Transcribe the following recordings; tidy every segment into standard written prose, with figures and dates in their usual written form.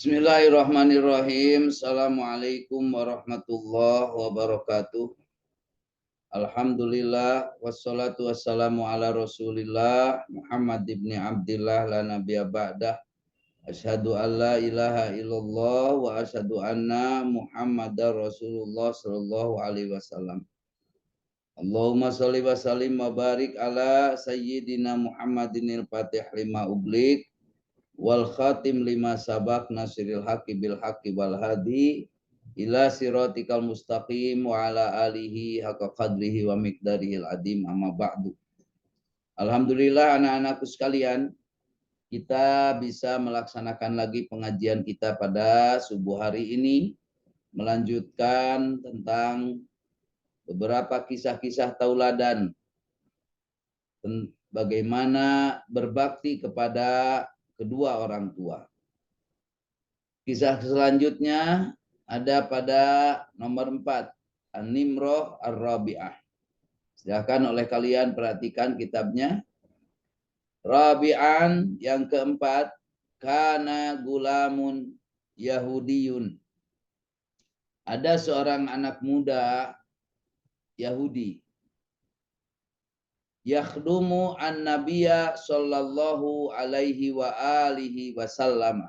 Bismillahirrahmanirrahim. Assalamualaikum warahmatullahi wabarakatuh. Alhamdulillah wassalatu wassalamu ala Rasulillah Muhammad ibni Abdillah la nabiyya ba'dah. Asyhadu an la ilaha illallah wa asyhadu anna Muhammadar Rasulullah sallallahu alaihi wasallam. Allahumma shalli wa sallim wa barik ala sayyidina Muhammadinil Fatih lima ublik wal khatim lima sabak nasiril haqqi bil haqqi wal hadi ila siratikal mustaqim wa ala alihi haqqa qadrihi wa miqdarihil adim amma ba'du. Alhamdulillah anak-anakku sekalian, kita bisa melaksanakan lagi pengajian kita pada subuh hari ini, melanjutkan tentang beberapa kisah-kisah tauladan bagaimana berbakti kepada kedua orang tua. Kisah selanjutnya ada pada nomor 4, An-Nimroh Ar-Rabi'ah. Silakan oleh kalian perhatikan kitabnya. Rabi'an yang keempat, kana gulamun Yahudiyun. Ada seorang anak muda Yahudi. Yakhdumu an-nabiyya sallallahu alaihi wa alihi wasallam.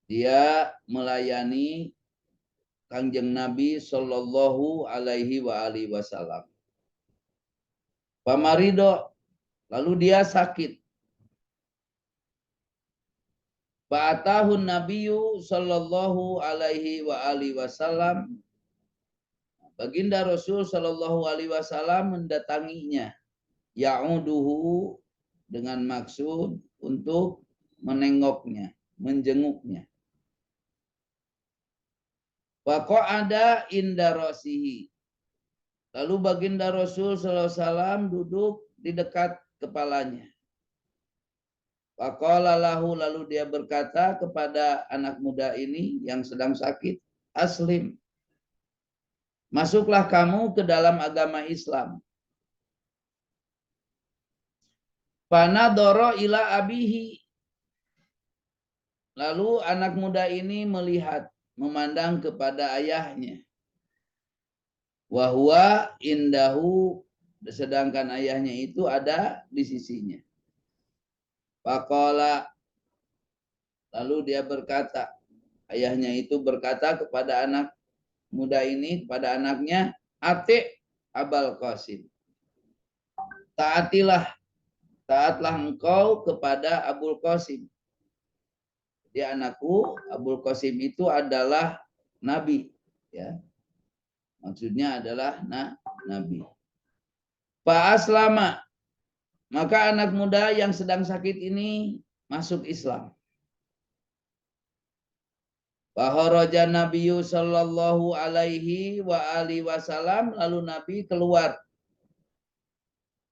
Dia melayani Kanjeng Nabi sallallahu alaihi wa alihi wasallam. Pamarido, lalu dia sakit. Fa'atahun nabiyyu sallallahu alaihi wa alihi wasallam. Baginda Rasul sallallahu alaihi wasallam mendatanginya, ya'uduhu, dengan maksud untuk menengoknya, menjenguknya. Wa qa'ada inda rasihi. Lalu baginda Rasul sallallahu alaihi wasallam duduk di dekat kepalanya. Wa qala lahu, lalu dia berkata kepada anak muda ini yang sedang sakit, aslim, masuklah kamu ke dalam agama Islam. Fanadoro ila abihi. Lalu anak muda ini melihat, memandang kepada ayahnya. Wahwa indahu, sedangkan ayahnya itu ada di sisinya. Faqala, lalu dia berkata, ayahnya itu berkata kepada anak muda ini, kepada anaknya, ati Abul Qasim. Taatlah engkau kepada Abul Qasim. Jadi anakku, Abul Qasim itu adalah nabi, ya. Maksudnya adalah nabi. Fa aslama, maka anak muda yang sedang sakit ini masuk Islam. Baharaja Nabiyyu sallallahu alaihi wa alihi wasallam, lalu Nabi keluar.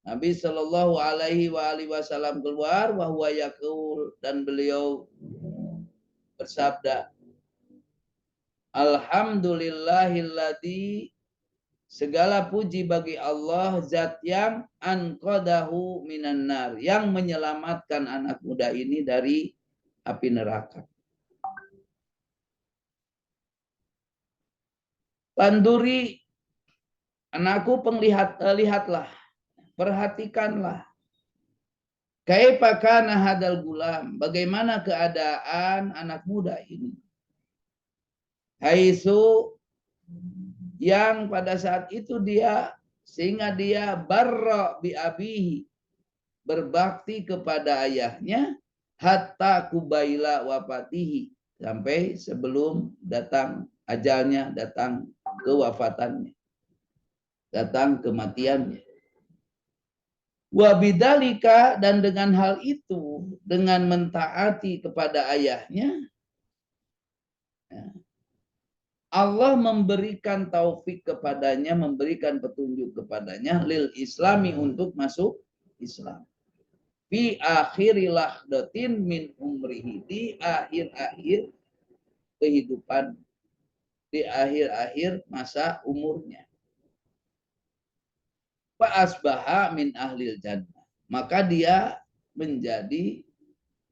Nabi sallallahu alaihi wa alihi wasallam keluar, wa huwa yaqul, dan beliau bersabda, alhamdulillahilladzi, segala puji bagi Allah, zat yang anqadahu minan nar, yang menyelamatkan anak muda ini dari api neraka. Panduri, anakku, lihatlah, perhatikanlah. Kaifa kana hadal gulam, bagaimana keadaan anak muda ini. Haitsu, yang pada saat itu dia, sehingga dia barra bi abihi, berbakti kepada ayahnya, hatta kubaila wafatihi, sampai sebelum datang ajalnya, datang kewafatannya, datang kematiannya. Wabidalika, dan dengan hal itu, dengan mentaati kepada ayahnya, Allah memberikan taufik kepadanya, memberikan petunjuk kepadanya, lil islami, untuk masuk Islam. Fi akhiri lahdatin min umrihi, di akhir-akhir kehidupan, di akhir-akhir masa umurnya. Fa asbaha min ahlil jannah, maka dia menjadi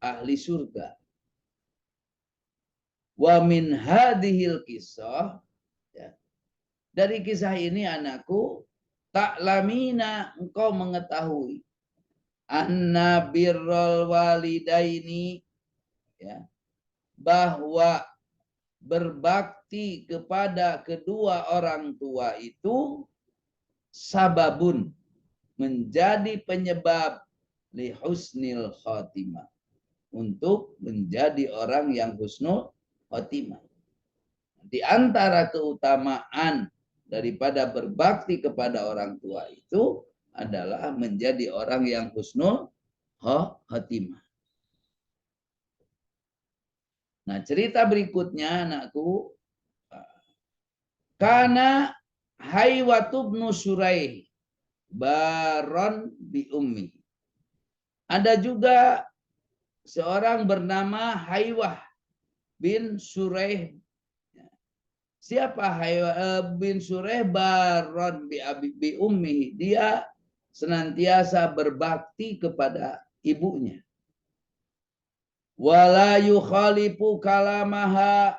ahli surga. Wa min hadhil kisah, ya, dari kisah ini anakku, ta'lamina, engkau mengetahui, anna birrul walidaini, ya, bahwa berbakti kepada kedua orang tua itu sababun, menjadi penyebab li husnil khotimah, untuk menjadi orang yang husnul khotimah. Di antara keutamaan daripada berbakti kepada orang tua itu adalah menjadi orang yang husnul khotimah. Nah, cerita berikutnya anakku, karena Haywatu bnu Suraih baron bi ummi. Ada juga seorang bernama Haywah bin Suraih. Siapa Haywah bin Suraih baron bi ummi? Dia senantiasa berbakti kepada ibunya. Wala yukhalifu kalamaha,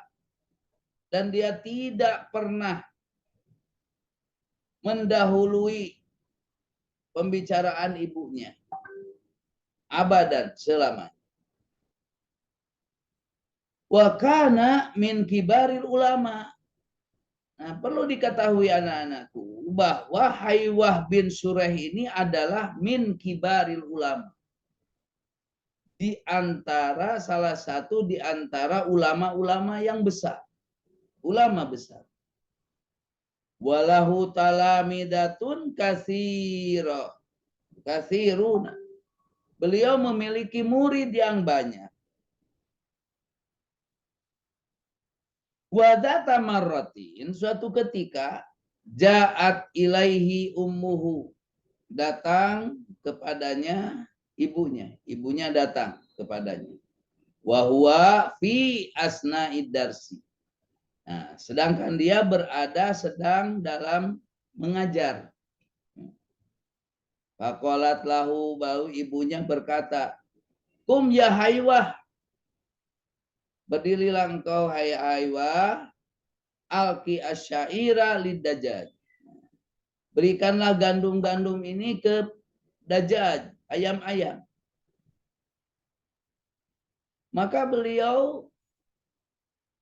dan dia tidak pernah mendahului pembicaraan ibunya. Abadan, selamanya. Wa kana min kibaril ulama. Nah, perlu diketahui anak-anakku bahwa Haywah bin Suraih ini adalah min kibaril ulama. Di antara salah satu di antara ulama-ulama yang besar. Ulama besar. Walahu talamidatun katsiruna. Beliau memiliki murid yang banyak. Wadata marratin, suatu ketika ja'at ilaihi ummuhu, datang kepadanya ibunya. Ibunya datang kepadanya. Wahuwa fi asna'id darsi. Nah, sedangkan dia berada sedang dalam mengajar. Faqalat lahu, baru ibunya berkata, kum ya Haywah, berdirilah engkau hai Haywah, alki asyaira lidajaj. Berikanlah gandum-gandum ini ke dajaj, ayam-ayam. Maka beliau,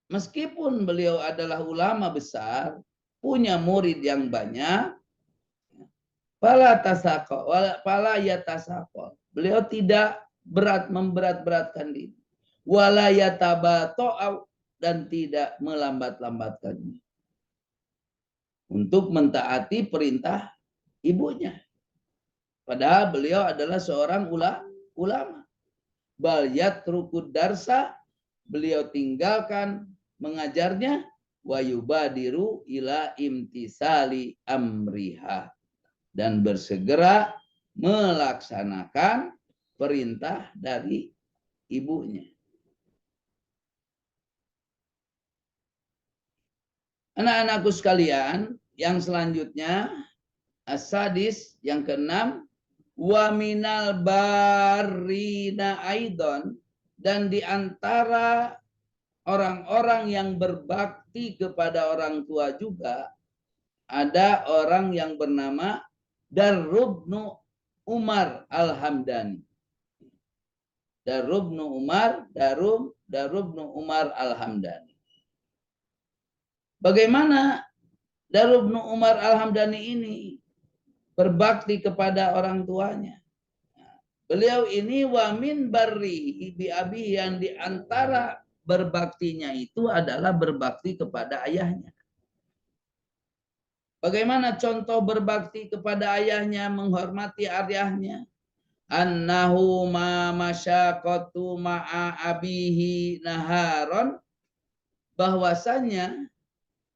meskipun beliau adalah ulama besar, punya murid yang banyak, Fala yatasaqal. Beliau tidak memberat-beratkan diri. Wala yatabato'au, dan tidak melambat-lambatkannya. Untuk mentaati perintah ibunya. Padahal beliau adalah seorang ulama. Bal yatrukud darsa, beliau tinggalkan mengajarnya, wa yubadiru ila imtisali amriha, dan bersegera melaksanakan perintah dari ibunya. Anak-anakku sekalian, yang selanjutnya as-sadis, yang keenam, wa minal barina aidon, dan di antara orang-orang yang berbakti kepada orang tua juga ada orang yang bernama Darrubnu Umar Al-Hamdani. Darrubnu Umar Al-Hamdani. Bagaimana Darrubnu Umar Al-Hamdani ini berbakti kepada orang tuanya? Beliau ini wamin barri bi abi, yang di antara berbaktinya itu adalah berbakti kepada ayahnya. Bagaimana contoh berbakti kepada ayahnya, menghormati ayahnya? Annahu ma masyaqatu ma'a abihi naharon, bahwasanya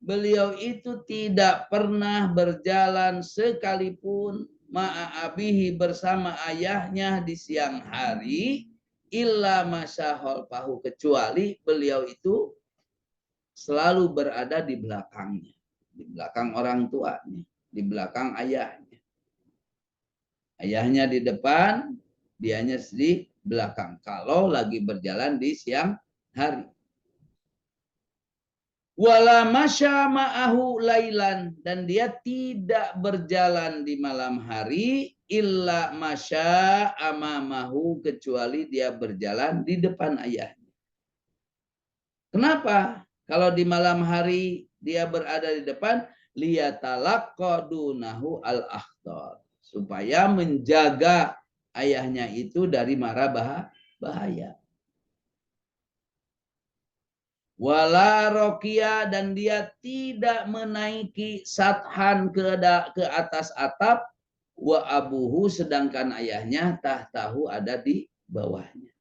beliau itu tidak pernah berjalan sekalipun ma'a abihi, bersama ayahnya di siang hari, illa masyahol pahu, kecuali beliau itu selalu berada di belakangnya. Di belakang orang tuanya, di belakang ayahnya. Ayahnya di depan, dianya di belakang. Kalau lagi berjalan di siang hari. Wala masya ma'ahu lailan, dan dia tidak berjalan di malam hari illa masya amamahu, kecuali dia berjalan di depan ayahnya. Kenapa? Kalau di malam hari dia berada di depan, liyatalaqqa dunahu al-akhtar, supaya menjaga ayahnya itu dari mara bahaya. Wala rokia, dan dia tidak menaiki sathan ke atas atap, wa abuhu, sedangkan ayahnya tahtahu, ada di bawahnya.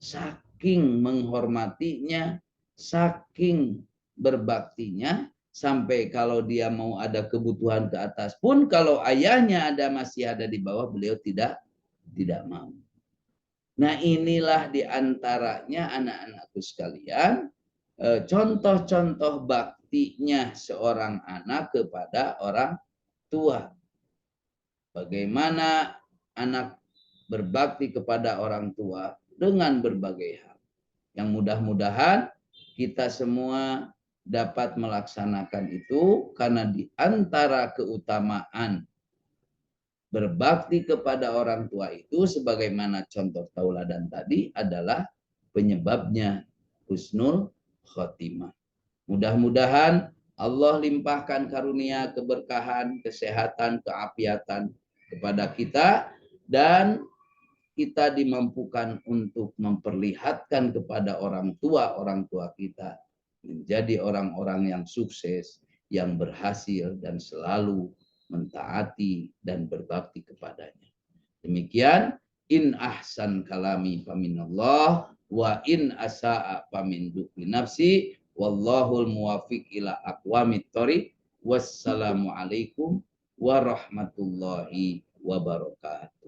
Saking menghormatinya, saking berbaktinya, sampai kalau dia mau ada kebutuhan ke atas pun, kalau ayahnya masih ada di bawah, beliau tidak mau. Nah, inilah diantaranya anak-anakku sekalian, contoh-contoh baktinya seorang anak kepada orang tua. Bagaimana anak berbakti kepada orang tua dengan berbagai hal. Yang mudah-mudahan kita semua dapat melaksanakan itu, karena di antara keutamaan berbakti kepada orang tua itu, sebagaimana contoh tauladan tadi, adalah penyebabnya husnul khotimah. Mudah-mudahan Allah limpahkan karunia, keberkahan, kesehatan, keafiatan kepada kita, dan kita dimampukan untuk memperlihatkan kepada orang tua kita menjadi orang-orang yang sukses, yang berhasil, dan selalu mentaati dan berbakti kepadanya. Demikian, in ahsan kalami faminallah, wa in asa'a famin dukli nafsi, wallahul muwafiq ila aqwamit thoriq. Wassalamualaikum warahmatullahi wabarakatuh.